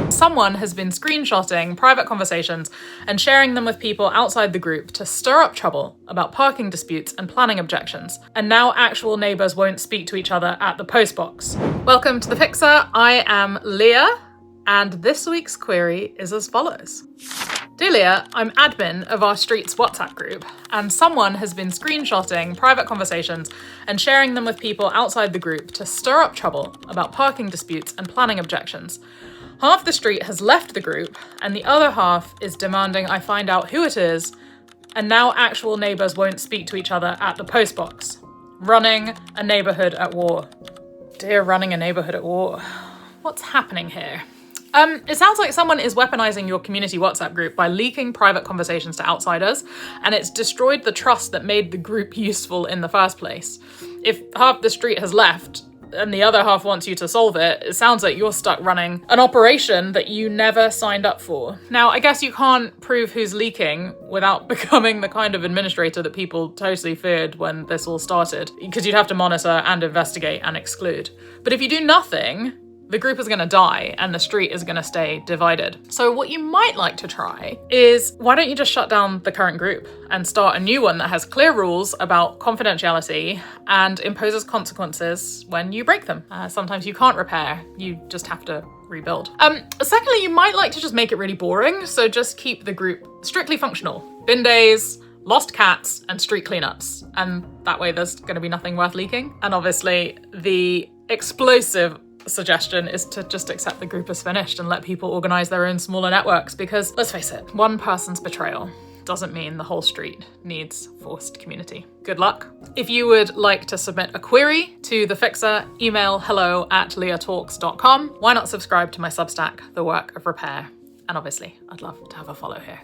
Someone has been screenshotting private conversations and sharing them with people outside the group to stir up trouble about parking disputes and planning objections. And now actual neighbours won't speak to each other at the postbox. Welcome to The Fixer. I am Leah, and this week's query is as follows. Dear Leah, I'm admin of our street's WhatsApp group, and someone has been screenshotting private conversations and sharing them with people outside the group to stir up trouble about parking disputes and planning objections. Half the street has left the group, and the other half is demanding I find out who it is, and now actual neighbours won't speak to each other at the postbox. Running a neighbourhood at war. Dear running a neighbourhood at war. What's happening here? It sounds like someone is weaponising your community WhatsApp group by leaking private conversations to outsiders, and it's destroyed the trust that made the group useful in the first place. If half the street has left and the other half wants you to solve it, it sounds like you're stuck running an operation that you never signed up for. Now, I guess you can't prove who's leaking without becoming the kind of administrator that people totally feared when this all started, because you'd have to monitor and investigate and exclude. But if you do nothing, the group is going to die and the street is going to stay divided. So what you might like to try is, why don't you just shut down the current group and start a new one that has clear rules about confidentiality and imposes consequences when you break them. Sometimes you can't repair, you just have to rebuild. Secondly, you might like to just make it really boring, so just keep the group strictly functional. Bin days, lost cats, and street cleanups. And that way there's going to be nothing worth leaking. And obviously the explosive suggestion is to just accept the group is finished and let people organise their own smaller networks, because let's face it, one person's betrayal doesn't mean the whole street needs forced community. Good luck. If you would like to submit a query to The Fixer, email hello@leahtalks.com. Why not subscribe to my Substack, The Work of Repair? And obviously, I'd love to have a follow here.